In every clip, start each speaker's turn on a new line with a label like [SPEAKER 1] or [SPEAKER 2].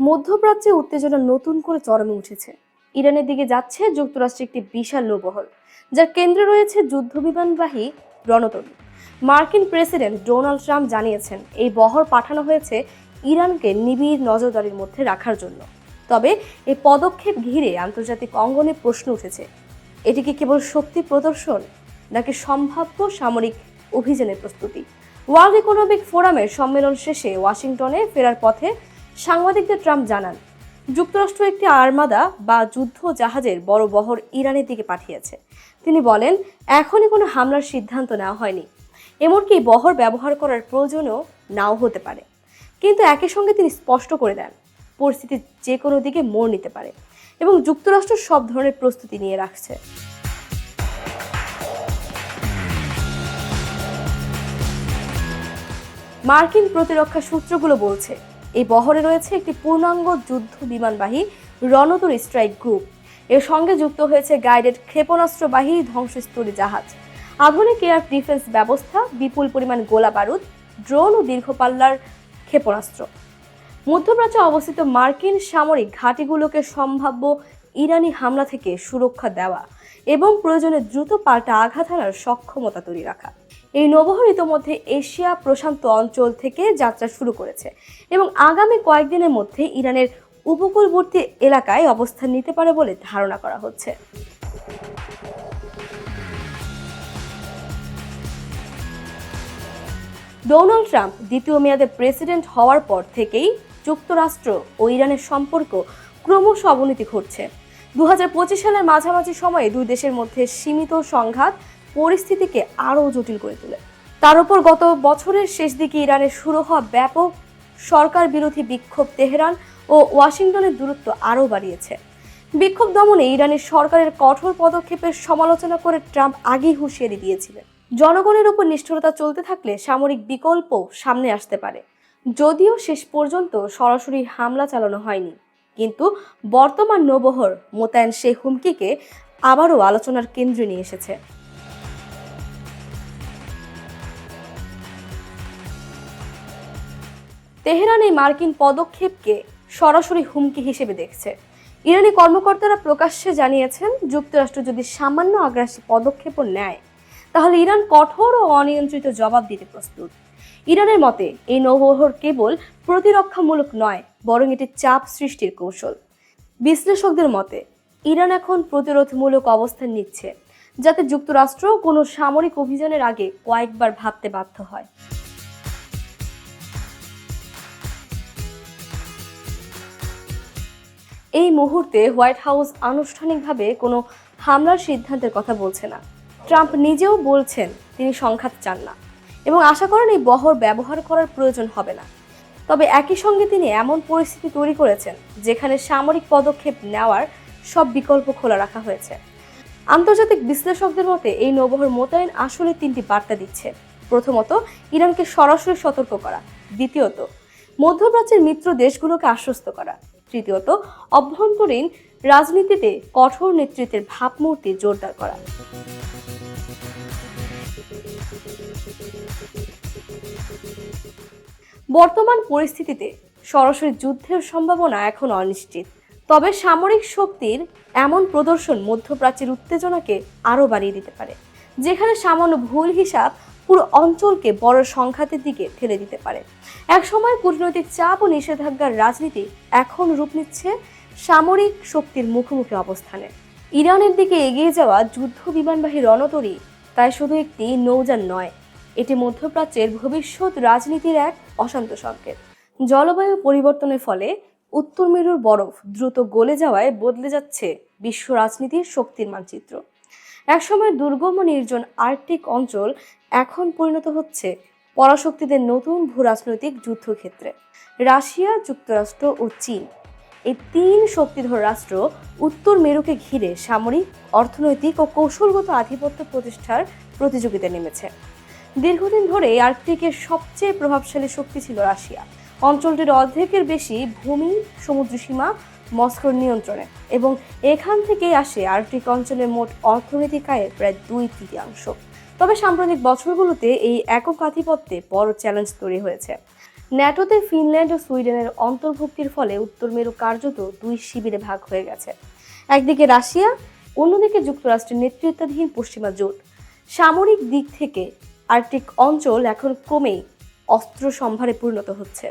[SPEAKER 1] মধ্যপ্রাচ্যে উত্তেজনা নতুন করে চরমে উঠেছে। ইরানের দিকে যাচ্ছে যুক্তরাষ্ট্রের একটি বিশাল নৌবহর, যার কেন্দ্রে রয়েছে যুদ্ধবিমানবাহী রণতরী। মার্কিন প্রেসিডেন্ট ডোনাল্ড ট্রাম্প জানিয়েছেন এই বহর পাঠানো হয়েছে ইরানকে নিবিড় নজরদারির মধ্যে রাখার জন্য। তবে এই পদক্ষেপ ঘিরে আন্তর্জাতিক অঙ্গনে প্রশ্ন উঠেছে, এটি কি কেবল শক্তি প্রদর্শন নাকি সম্ভাব্য সামরিক অভিযানের প্রস্তুতি? ওয়ার্ল্ড ইকোনমিক ফোরামের সম্মেলন শেষে ওয়াশিংটনে ফেরার পথে সাংবাদিকদের ট্রাম্প জানান, যুক্তরাষ্ট্র একটি আর্মাদা বা যুদ্ধ জাহাজের বড় বহর ইরানের দিকে পাঠিয়েছে। তিনি বলেন, এখনই কোনো হামলার সিদ্ধান্ত নেওয়া হয়নি, এমনকি বহর ব্যবহার করার প্রয়োজনও নাও হতে পারে। কিন্তু একই সঙ্গে তিনি স্পষ্ট করে দেন, পরিস্থিতি যে কোনো দিকে মোড় নিতে পারে এবং যুক্তরাষ্ট্র সব ধরনের প্রস্তুতি নিয়ে রাখছে। মার্কিন প্রতিরক্ষা সূত্রগুলো বলছে, এই বহরে রয়েছে একটি পূর্ণাঙ্গ যুদ্ধ বিমানবাহী রণতরী স্ট্রাইক গ্রুপ। এর সঙ্গে যুক্ত হয়েছে গাইডেড ক্ষেপণাস্ত্রবাহী ধ্বংসস্তরী জাহাজ, আধুনিক এয়ার ডিফেন্স ব্যবস্থা, বিপুল পরিমাণ গোলা বারুদ, ড্রোন ও দীর্ঘপাল্লার ক্ষেপণাস্ত্র। মধ্যপ্রাচ্যে অবস্থিত মার্কিন সামরিক ঘাঁটিগুলোকে সম্ভাব্য ইরানি হামলা থেকে সুরক্ষা দেওয়া এবং প্রয়োজনে দ্রুত পাল্টা আঘাত হানার সক্ষমতা তৈরি রাখা। এই নৌবহর ইতোমধ্যে এশিয়া প্রশান্ত অঞ্চল থেকে যাত্রা শুরু করেছে এবং আগামী কয়েকদিনের মধ্যে ইরানের উপকূলবর্তী এলাকায় অবস্থান নিতে পারে বলে ধারণা করা হচ্ছে। ডোনাল্ড ট্রাম্প দ্বিতীয় মেয়াদে প্রেসিডেন্ট হওয়ার পর থেকেই যুক্তরাষ্ট্র ও ইরানের সম্পর্ক ক্রমশ অবনতি ঘটছে। 2025 সালের মাঝামাঝি সময়ে দুই দেশের মধ্যে সীমিত সংঘাত পরিস্থিতিকে আরও জটিল করে তোলে। তার উপর গত বছরের শেষ দিকে ইরানে শুরু হওয়া ব্যাপক সরকার বিরোধী বিক্ষোভ তেহরান ও ওয়াশিংটনের দূরত্ব আরও বাড়িয়েছে। বিক্ষোভ দমনে ইরানের সরকারের কঠোর পদক্ষেপের সমালোচনা করে ট্রাম্প আগেই হুঁশিয়ারি দিয়েছিলেন, জনগণের উপর নিষ্ঠুরতা চলতে থাকলে সামরিক বিকল্প সামনে আসতে পারে। যদিও শেষ পর্যন্ত সরাসরি হামলা চালানো হয়নি, কিন্তু বর্তমান নৌবহর মোতায়েন সেই হুমকিকে আবারও আলোচনার কেন্দ্রে নিয়ে এসেছে। তেহরান এই মার্কিন পদক্ষেপকে সরাসরি হুমকি হিসেবে দেখছে। ইরানি কর্মকর্তারা প্রকাশ্যে জানিয়েছেন, যুক্তরাষ্ট্র যদি সামান্য আগ্রাসী পদক্ষেপও নেয় তাহলে ইরান কঠোর ও অনিয়ন্ত্রিত জবাব দিতে প্রস্তুত। ইরানের মতে এই নৌবহর কেবল প্রতিরক্ষামূলক নয়, বরং এটি চাপ সৃষ্টির কৌশল। বিশ্লেষকদের মতে ইরান এখন প্রতিরোধমূলক অবস্থান নিচ্ছে, যাতে যুক্তরাষ্ট্র কোনো সামরিক অভিযানের আগে কয়েকবার ভাবতে বাধ্য হয়। এই মুহূর্তে হোয়াইট হাউস আনুষ্ঠানিকভাবে কোনো হামলার সিদ্ধান্তের কথা বলছে না। ট্রাম্প নিজেও বলছেন তিনি সংঘাত চান না এবং আশা করেন এই বহর ব্যবহার করার প্রয়োজন হবে না। তবে একই সঙ্গে তিনি এমন পরিস্থিতি তৈরি করেছেন যেখানে সামরিক পদক্ষেপ নেওয়ার সব বিকল্প খোলা রাখা হয়েছে। আন্তর্জাতিক বিশ্লেষকদের মতে এই নৌবহর মোতায়েন আসলে তিনটি বার্তা দিচ্ছে। প্রথমত, ইরানকে সরাসরি সতর্ক করা। দ্বিতীয়ত, মধ্যপ্রাচ্যের মিত্র দেশগুলোকে আশ্বস্ত করা। তৃতীয়ত, অভ্যন্তরীণ রাজনীতিতে কঠোর নেতৃত্বের ভাবমূর্তি জোরদার করা। বর্তমান পরিস্থিতিতে সরাসরি যুদ্ধের সম্ভাবনা এখন অনিশ্চিত, তবে সামরিক শক্তির এমন প্রদর্শন মধ্যপ্রাচ্যের উত্তেজনাকে আরও বাড়িয়ে দিতে পারে, যেখানে সামান্য ভুল হিসাব পুরো অঞ্চলকে বড় সংঘাতের দিকে ঠেলে দিতে পারে। একসময় কূটনৈতিক চাপ ও নিষেধাজ্ঞার রাজনীতি এখন রূপ নিচ্ছে সামরিক শক্তির মুখোমুখি অবস্থানে। ইরানের দিকে এগিয়ে যাওয়া যুদ্ধ বিমানবাহী রণতরী তাই শুধু একটি নৌযান নয়, এটি মধ্যপ্রাচ্যের ভবিষ্যৎ রাজনীতির এক অশান্ত সংকেত। জলবায়ু পরিবর্তনের ফলে উত্তর মেরুর বরফ দ্রুত গলে যাওয়ায় বদলে যাচ্ছে বিশ্ব রাজনীতির শক্তির মানচিত্র। একসময় দুর্গম ও নির্জন আর্কটিক অঞ্চল এখন পরিণত হচ্ছে পরাশক্তিদের নতুন ভূরাজনৈতিক যুদ্ধক্ষেত্রে। রাশিয়া, যুক্তরাষ্ট্র ও চীন, এই তিন শক্তিধর রাষ্ট্র উত্তর মেরুকে ঘিরে সামরিক, অর্থনৈতিক ও কৌশলগত আধিপত্য প্রতিষ্ঠার প্রতিযোগিতায় নেমেছে। দীর্ঘদিন ধরে আর্কটিকের সবচেয়ে প্রভাবশালী শক্তি ছিল রাশিয়া। অঞ্চলটির অর্ধেকের বেশি ভূমি সমুদ্রসীমা মস্কোর নিয়ন্ত্রণে এবং এখান থেকেই আসে আর্কটিক অঞ্চলের মোট অর্থনৈতিক আয়ের প্রায় 2/3। তবে সাম্প্রতিক বছরগুলোতে এই একক আধিপত্যে বড় চ্যালেঞ্জ তৈরি হয়েছে। ন্যাটোতে ফিনল্যান্ড ও সুইডেনের অন্তর্ভুক্তির ফলে উত্তর মেরু কার্যত দুই শিবিরে ভাগ হয়ে গেছে। একদিকে রাশিয়া, অন্যদিকে যুক্তরাষ্ট্রের নেতৃত্বাধীন পশ্চিমা জোট। সামরিক দিক থেকে আর্কটিক অঞ্চল এখন ক্রমেই অস্ত্র সম্ভারে পরিণত হচ্ছে।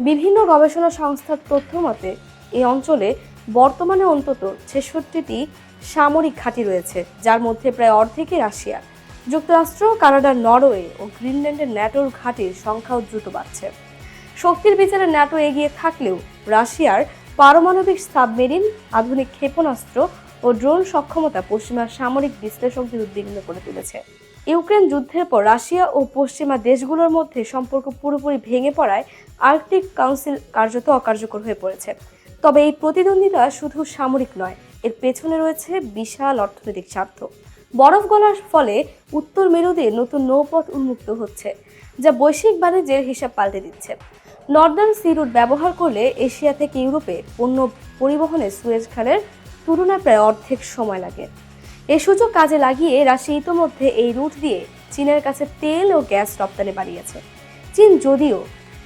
[SPEAKER 1] বিভিন্ন গবেষণা সংস্থার তথ্য মতে এই অঞ্চলে বর্তমানে অন্তত 66টি সামরিক ঘাঁটি রয়েছে, যার মধ্যে প্রায় অর্ধেকই রাশিয়া। যুক্তরাষ্ট্র, কানাডা, নরওয়ে ও গ্রিনল্যান্ডের ন্যাটোর ঘাঁটির সংখ্যাও দ্রুত বাড়ছে। শক্তির বিচারে ন্যাটো এগিয়ে থাকলেও রাশিয়ার পারমাণবিক সাবমেরিন, আধুনিক ক্ষেপণাস্ত্র ও ড্রোন সক্ষমতা পশ্চিমা সামরিক বিশ্লেষকদের উদ্বিগ্ন করে তুলেছে। ইউক্রেন যুদ্ধের পর রাশিয়া ও পশ্চিমা দেশগুলোর মধ্যে সম্পর্ক পুরোপুরি ভেঙে পড়ায় আর্কটিক কাউন্সিল কার্যত অকার্যকর হয়ে পড়েছে। তবে এই প্রতিদ্বন্দ্বিতা শুধু সামরিক নয়, এর পেছনে রয়েছে বিশাল অর্থনৈতিক স্বার্থ। বরফ গলার ফলে উত্তর মেরুতে নতুন নৌপথ উন্মুক্ত হচ্ছে, যা বৈশ্বিক বাণিজ্যের হিসাব পাল্টে দিচ্ছে। নর্দার্ন সি রুট ব্যবহার করলে এশিয়া থেকে ইউরোপে পণ্য পরিবহনে সুয়েজ খালের তুলনায় প্রায় অর্ধেক সময় লাগে। এই সুযোগ কাজে লাগিয়ে রাশিয়া ইতোমধ্যে এই রুট দিয়ে চীনের কাছে তেল ও গ্যাস রপ্তানি বাড়িয়েছে। চীন যদিও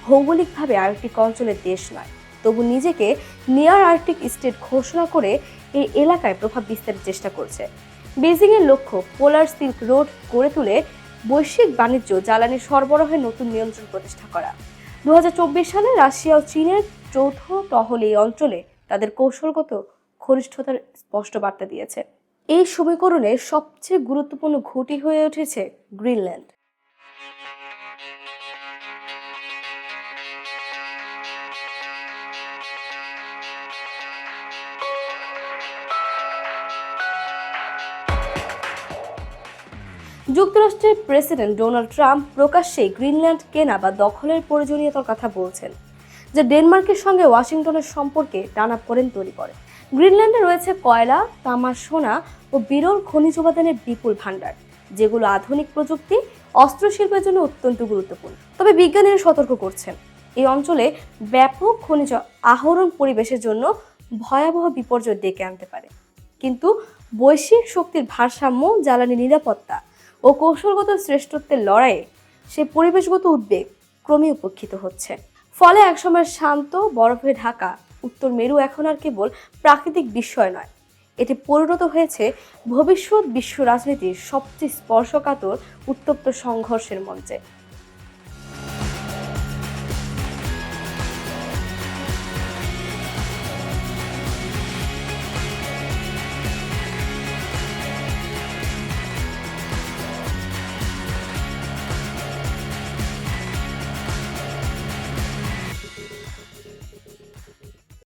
[SPEAKER 1] ভৌগোলিকভাবে আর্কটিক অঞ্চলের দেশ নয়, তবু নিজেকে নিয়ার আর্কটিক স্টেট ঘোষণা করে এই এলাকায় প্রভাব বিস্তারের চেষ্টা করছে। বেজিং এর লক্ষ্য পোলার সিল্ক রোড গড়ে তুলে বৈশ্বিক বাণিজ্য, জ্বালানি সরবরাহের নতুন নিয়ন্ত্রণ প্রতিষ্ঠা করা। 2024 সালে রাশিয়া ও চীনের যৌথ টহল এই অঞ্চলে তাদের কৌশলগত ঘনিষ্ঠতার স্পষ্ট বার্তা দিয়েছে। এই সমীকরণে সবচেয়ে গুরুত্বপূর্ণ ঘাঁটি হয়ে উঠেছে গ্রিনল্যান্ড। যুক্তরাষ্ট্রের প্রেসিডেন্ট ডোনাল্ড ট্রাম্প প্রকাশ্যেই গ্রিনল্যান্ড কেনা বা দখলের প্রয়োজনীয়তার কথা বলছেন, যা ডেনমার্কের সঙ্গে ওয়াশিংটনের সম্পর্কে টানাপোড়েন তৈরি করে। গ্রিনল্যান্ডে রয়েছে কয়লা, তামা, সোনা ও বিরল খনিজ উপাদানের বিপুল ভাণ্ডার, যেগুলো আধুনিক প্রযুক্তি, অস্ত্র শিল্পের জন্য অত্যন্ত গুরুত্বপূর্ণ। তবে বিজ্ঞানীরা সতর্ক করছেন, এই অঞ্চলে ব্যাপক খনিজ আহরণ পরিবেশের জন্য ভয়াবহ বিপর্যয় ডেকে আনতে পারে। কিন্তু বৈশ্বিক শক্তির ভারসাম্য, জ্বালানি নিরাপত্তা ও কৌশলগত শ্রেষ্ঠত্বের লড়াইয়ে সে পরিবেশগত উদ্বেগ ক্রমেই উপেক্ষিত হচ্ছে। ফলে একসময় শান্ত, বরফে ঢাকা উত্তর মেরু এখন আর কেবল প্রাকৃতিক বিস্ময় নয়, এটি পরিণত হয়েছে ভবিষ্যৎ বিশ্ব রাজনীতির সবচেয়ে স্পর্শকাতর উত্তপ্ত সংঘর্ষের মঞ্চে।